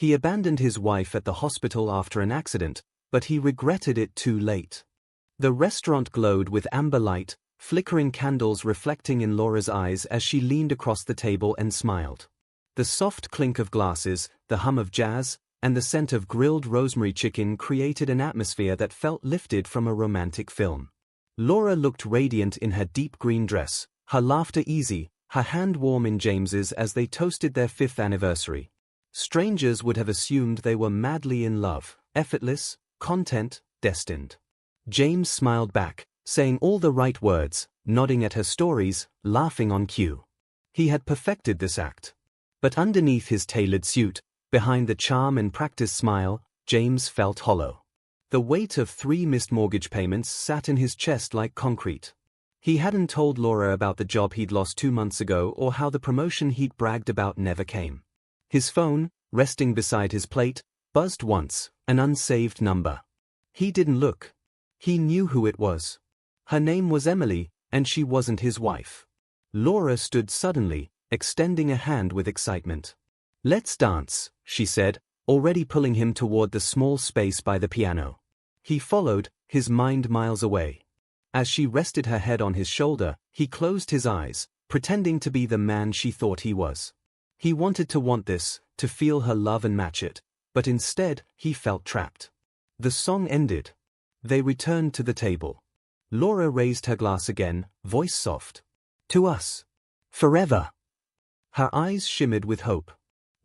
He abandoned his wife at the hospital after an accident, but he regretted it too late. The restaurant glowed with amber light, flickering candles reflecting in Laura's eyes as she leaned across the table and smiled. The soft clink of glasses, the hum of jazz, and the scent of grilled rosemary chicken created an atmosphere that felt lifted from a romantic film. Laura looked radiant in her deep green dress, her laughter easy, her hand warm in James's as they toasted their 5th anniversary. Strangers would have assumed they were madly in love, effortless, content, destined. James smiled back, saying all the right words, nodding at her stories, laughing on cue. He had perfected this act. But underneath his tailored suit, behind the charm and practiced smile, James felt hollow. The weight of 3 missed mortgage payments sat in his chest like concrete. He hadn't told Laura about the job he'd lost 2 months ago or how the promotion he'd bragged about never came. His phone, resting beside his plate, buzzed once, an unsaved number. He didn't look. He knew who it was. Her name was Emily, and she wasn't his wife. Laura stood suddenly, extending a hand with excitement. "Let's dance," she said, already pulling him toward the small space by the piano. He followed, his mind miles away. As she rested her head on his shoulder, he closed his eyes, pretending to be the man she thought he was. He wanted to want this, to feel her love and match it, but instead, he felt trapped. The song ended. They returned to the table. Laura raised her glass again, voice soft. "To us. Forever." Her eyes shimmered with hope.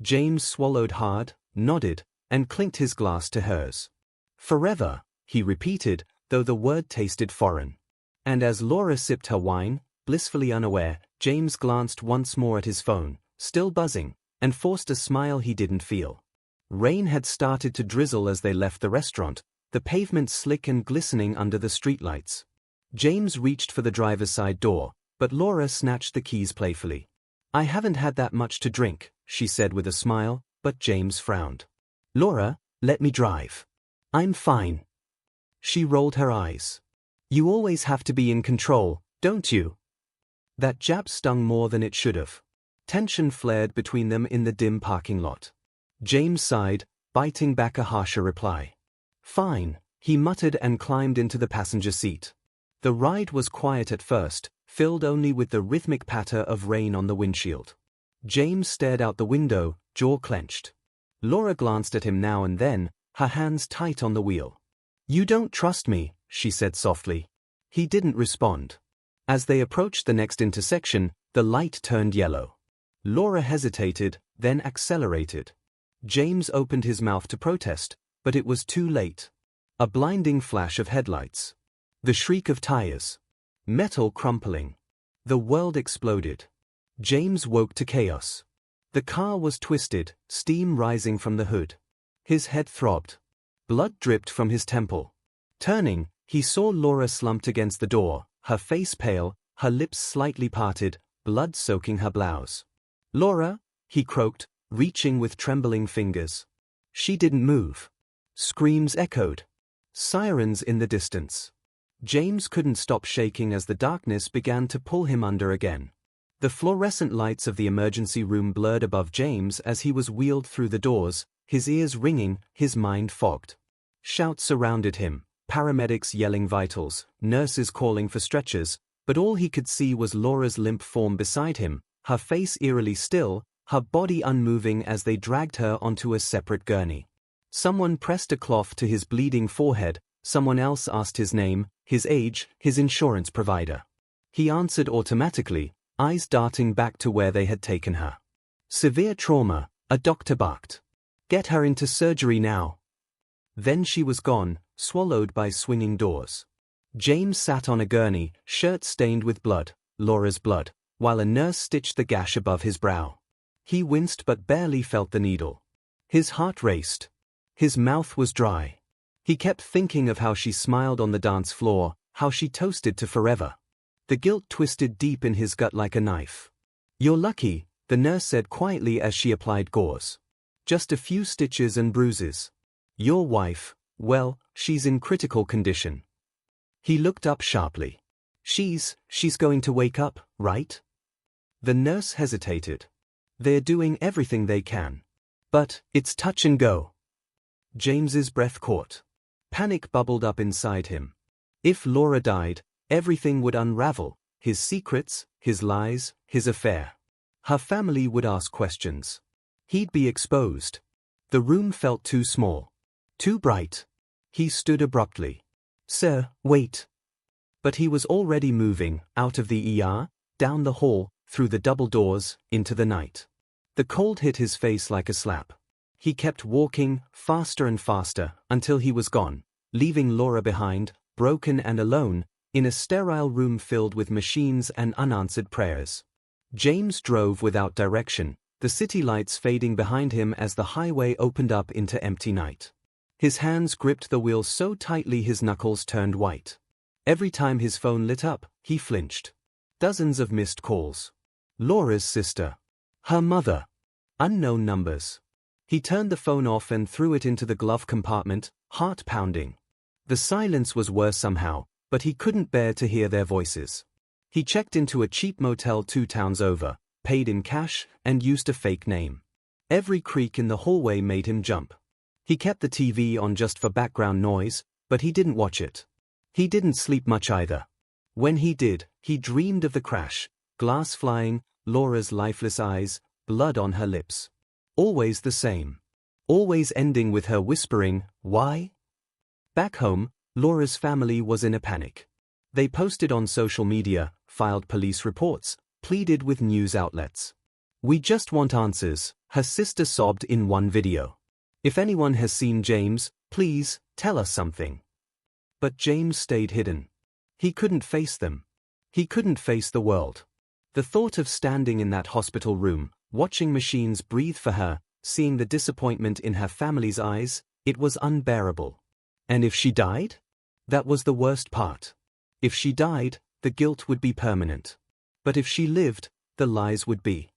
James swallowed hard, nodded, and clinked his glass to hers. "Forever," he repeated, though the word tasted foreign. And as Laura sipped her wine, blissfully unaware, James glanced once more at his phone, still buzzing, and forced a smile he didn't feel. Rain had started to drizzle as they left the restaurant, the pavement slick and glistening under the streetlights. James reached for the driver's side door, but Laura snatched the keys playfully. "I haven't had that much to drink," she said with a smile, but James frowned. "Laura, let me drive." "I'm fine." She rolled her eyes. "You always have to be in control, don't you?" That jab stung more than it should have. Tension flared between them in the dim parking lot. James sighed, biting back a harsher reply. "Fine," he muttered and climbed into the passenger seat. The ride was quiet at first, filled only with the rhythmic patter of rain on the windshield. James stared out the window, jaw clenched. Laura glanced at him now and then, her hands tight on the wheel. "You don't trust me," she said softly. He didn't respond. As they approached the next intersection, the light turned yellow. Laura hesitated, then accelerated. James opened his mouth to protest, but it was too late. A blinding flash of headlights. The shriek of tires. Metal crumpling. The world exploded. James woke to chaos. The car was twisted, steam rising from the hood. His head throbbed. Blood dripped from his temple. Turning, he saw Laura slumped against the door, her face pale, her lips slightly parted, blood soaking her blouse. "Laura," he croaked, reaching with trembling fingers. She didn't move. Screams echoed. Sirens in the distance. James couldn't stop shaking as the darkness began to pull him under again. The fluorescent lights of the emergency room blurred above James as he was wheeled through the doors, his ears ringing, his mind fogged. Shouts surrounded him, paramedics yelling vitals, nurses calling for stretchers, but all he could see was Laura's limp form beside him, her face eerily still, her body unmoving as they dragged her onto a separate gurney. Someone pressed a cloth to his bleeding forehead, someone else asked his name, his age, his insurance provider. He answered automatically, eyes darting back to where they had taken her. "Severe trauma," a doctor barked. "Get her into surgery now." Then she was gone, swallowed by swinging doors. James sat on a gurney, shirt stained with blood, Laura's blood, while a nurse stitched the gash above his brow. He winced but barely felt the needle. His heart raced. His mouth was dry. He kept thinking of how she smiled on the dance floor, how she toasted to forever. The guilt twisted deep in his gut like a knife. "You're lucky," the nurse said quietly as she applied gauze. "Just a few stitches and bruises. Your wife, well, she's in critical condition." He looked up sharply. She's going to wake up, right?" The nurse hesitated. "They're doing everything they can. But, it's touch and go. James's breath caught. Panic bubbled up inside him. If Laura died, everything would unravel, his secrets, his lies, his affair. Her family would ask questions. He'd be exposed. The room felt too small. Too bright. He stood abruptly. Sir, wait. But he was already moving, out of the ER, down the hall, through the double doors, into the night. The cold hit his face like a slap. He kept walking, faster and faster, until he was gone, leaving Laura behind, broken and alone, in a sterile room filled with machines and unanswered prayers. James drove without direction, the city lights fading behind him as the highway opened up into empty night. His hands gripped the wheel so tightly his knuckles turned white. Every time his phone lit up, he flinched. Dozens of missed calls. Laura's sister. Her mother. Unknown numbers. He turned the phone off and threw it into the glove compartment, heart pounding. The silence was worse somehow, but he couldn't bear to hear their voices. He checked into a cheap motel 2 towns over, paid in cash, and used a fake name. Every creak in the hallway made him jump. He kept the TV on just for background noise, but he didn't watch it. He didn't sleep much either. When he did, he dreamed of the crash, glass flying, Laura's lifeless eyes, blood on her lips. Always the same. Always ending with her whispering, "Why?" Back home, Laura's family was in a panic. They posted on social media, filed police reports, pleaded with news outlets. "We just want answers," her sister sobbed in one video. "If anyone has seen James, please, tell us something." But James stayed hidden. He couldn't face them. He couldn't face the world. The thought of standing in that hospital room, watching machines breathe for her, seeing the disappointment in her family's eyes, it was unbearable. And if she died? That was the worst part. If she died, the guilt would be permanent. But if she lived, the lies would be.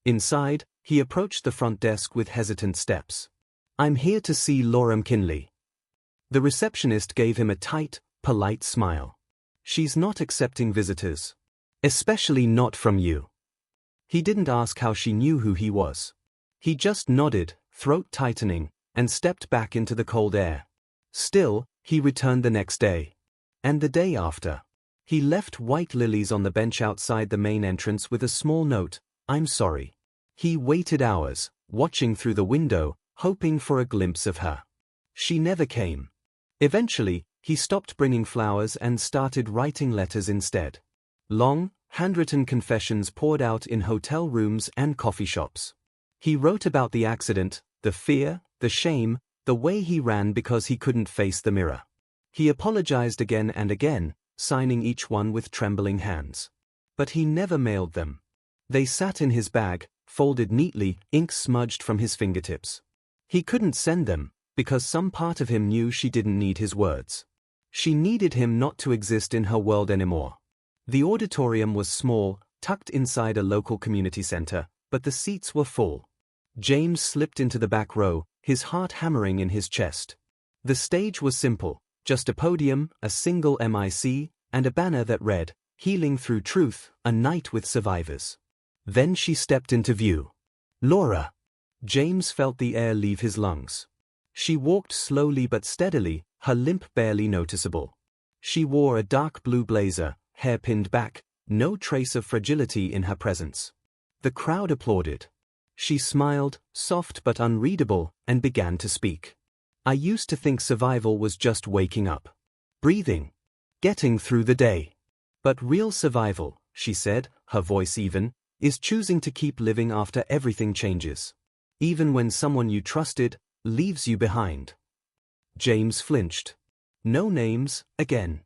Inside, he approached the front desk with hesitant steps. "I'm here to see Laura McKinley." The receptionist gave him a tight, polite smile. "She's not accepting visitors. Especially not from you." He didn't ask how she knew who he was. He just nodded, throat tightening, and stepped back into the cold air. Still, he returned the next day. And the day after. He left white lilies on the bench outside the main entrance with a small note, "I'm sorry." He waited hours, watching through the window, hoping for a glimpse of her. She never came. Eventually, he stopped bringing flowers and started writing letters instead. Long, handwritten confessions poured out in hotel rooms and coffee shops. He wrote about the accident, the fear, the shame, the way he ran because he couldn't face the mirror. He apologized again and again, signing each one with trembling hands. But he never mailed them. They sat in his bag, folded neatly, ink smudged from his fingertips. He couldn't send them, because some part of him knew she didn't need his words. She needed him not to exist in her world anymore. The auditorium was small, tucked inside a local community center, but the seats were full. James slipped into the back row, his heart hammering in his chest. The stage was simple, just a podium, a single mic, and a banner that read, "Healing Through Truth, a Night with Survivors." Then she stepped into view. Laura. James felt the air leave his lungs. She walked slowly but steadily, her limp barely noticeable. She wore a dark blue blazer, hair pinned back, no trace of fragility in her presence. The crowd applauded. She smiled, soft but unreadable, and began to speak. "I used to think survival was just waking up. Breathing. Getting through the day. But real survival," she said, her voice even, "is choosing to keep living after everything changes. Even when someone you trusted leaves you behind." James flinched. No names, again.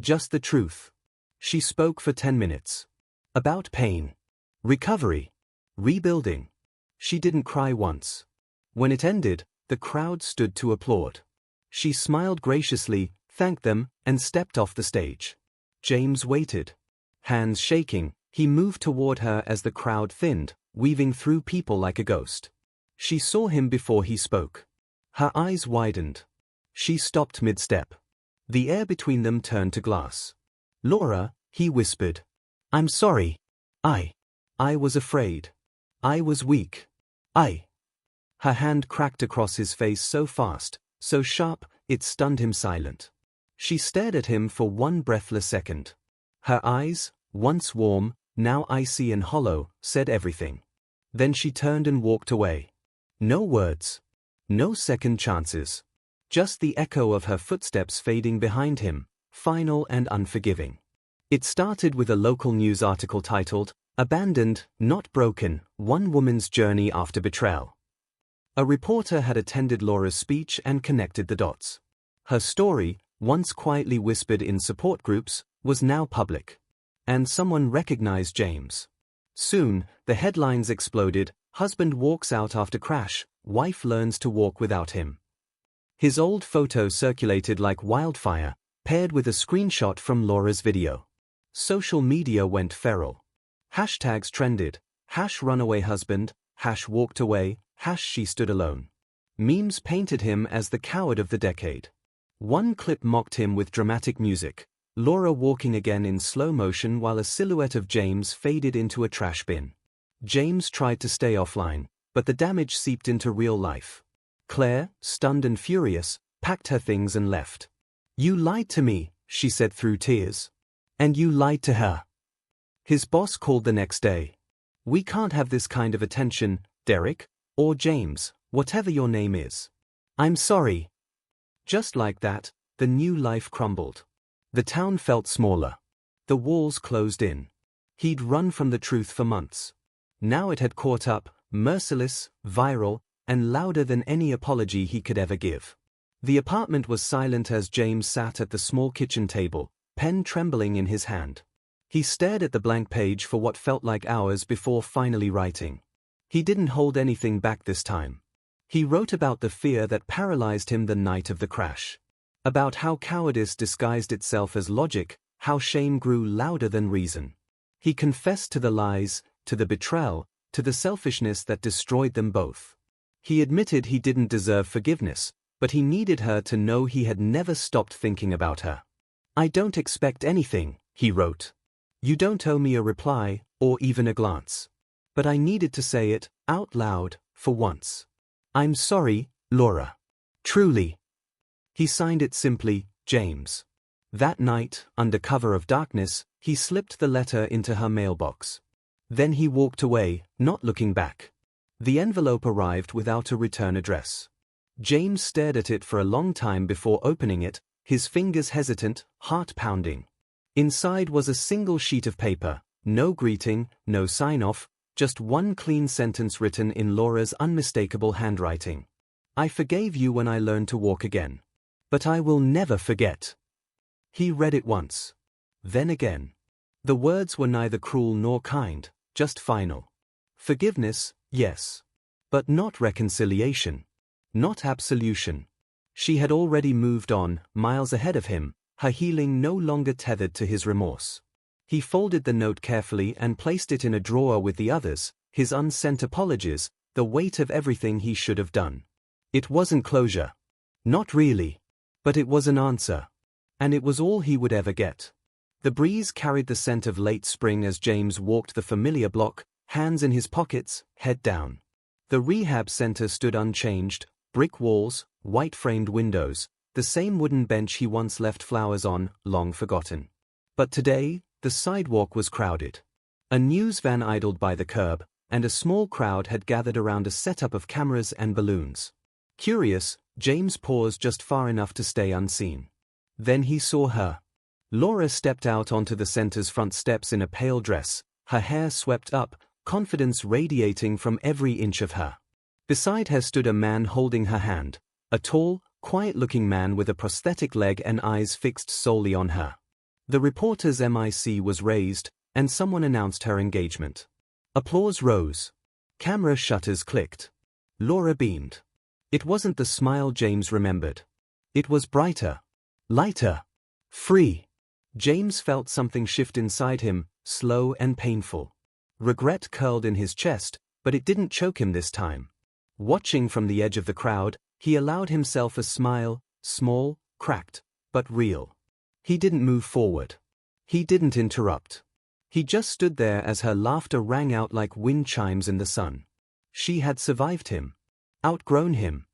Just the truth. She spoke for 10 minutes. About pain. Recovery. Rebuilding. She didn't cry once. When it ended, the crowd stood to applaud. She smiled graciously, thanked them, and stepped off the stage. James waited. Hands shaking, he moved toward her as the crowd thinned, weaving through people like a ghost. She saw him before he spoke. Her eyes widened. She stopped mid-step. The air between them turned to glass. "Laura," he whispered. "I'm sorry. I was afraid. I was weak. Her hand cracked across his face so fast, so sharp, it stunned him silent. She stared at him for one breathless second. Her eyes, once warm, now icy and hollow, said everything. Then she turned and walked away. No words. No second chances. Just the echo of her footsteps fading behind him, final and unforgiving. It started with a local news article titled, "Abandoned, Not Broken, One Woman's Journey After Betrayal." A reporter had attended Laura's speech and connected the dots. Her story, once quietly whispered in support groups, was now public. And someone recognized James. Soon, the headlines exploded: husband walks out after crash, wife learns to walk without him. His old photo circulated like wildfire, paired with a screenshot from Laura's video. Social media went feral. Hashtags trended: #runaway husband, #walked away, #she stood alone. Memes painted him as the coward of the decade. One clip mocked him with dramatic music, Laura walking again in slow motion while a silhouette of James faded into a trash bin. James tried to stay offline, but the damage seeped into real life. Claire, stunned and furious, packed her things and left. "You lied to me," she said through tears. "And you lied to her." His boss called the next day. "We can't have this kind of attention, Derek, or James, whatever your name is. I'm sorry." Just like that, the new life crumbled. The town felt smaller. The walls closed in. He'd run from the truth for months. Now it had caught up, merciless, viral, and louder than any apology he could ever give. The apartment was silent as James sat at the small kitchen table, pen trembling in his hand. He stared at the blank page for what felt like hours before finally writing. He didn't hold anything back this time. He wrote about the fear that paralyzed him the night of the crash. About how cowardice disguised itself as logic, how shame grew louder than reason. He confessed to the lies, to the betrayal, to the selfishness that destroyed them both. He admitted he didn't deserve forgiveness, but he needed her to know he had never stopped thinking about her. "I don't expect anything," he wrote. "You don't owe me a reply, or even a glance. But I needed to say it, out loud, for once. I'm sorry, Laura. Truly." He signed it simply, James. That night, under cover of darkness, he slipped the letter into her mailbox. Then he walked away, not looking back. The envelope arrived without a return address. James stared at it for a long time before opening it, his fingers hesitant, heart pounding. Inside was a single sheet of paper, no greeting, no sign-off, just one clean sentence written in Laura's unmistakable handwriting. "I forgave you when I learned to walk again. But I will never forget." He read it once. Then again. The words were neither cruel nor kind, just final. Forgiveness, yes. But not reconciliation. Not absolution. She had already moved on, miles ahead of him, her healing no longer tethered to his remorse. He folded the note carefully and placed it in a drawer with the others, his unsent apologies, the weight of everything he should have done. It wasn't closure. Not really. But it was an answer. And it was all he would ever get. The breeze carried the scent of late spring as James walked the familiar block, hands in his pockets, head down. The rehab center stood unchanged, brick walls, white-framed windows, the same wooden bench he once left flowers on, long forgotten. But today, the sidewalk was crowded. A news van idled by the curb, and a small crowd had gathered around a setup of cameras and balloons. Curious, James paused just far enough to stay unseen. Then he saw her. Laura stepped out onto the center's front steps in a pale dress, her hair swept up, confidence radiating from every inch of her. Beside her stood a man holding her hand, a tall, quiet-looking man with a prosthetic leg and eyes fixed solely on her. The reporter's mic was raised, and someone announced her engagement. Applause rose. Camera shutters clicked. Laura beamed. It wasn't the smile James remembered. It was brighter, lighter, free. James felt something shift inside him, slow and painful. Regret curled in his chest, but it didn't choke him this time. Watching from the edge of the crowd, he allowed himself a smile, small, cracked, but real. He didn't move forward. He didn't interrupt. He just stood there as her laughter rang out like wind chimes in the sun. She had survived him. outgrown him.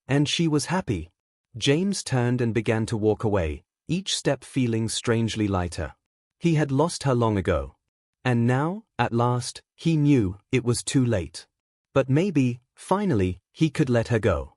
And she was happy. James turned and began to walk away, each step feeling strangely lighter. He had lost her long ago. And now, at last, he knew it was too late. But maybe, finally, he could let her go.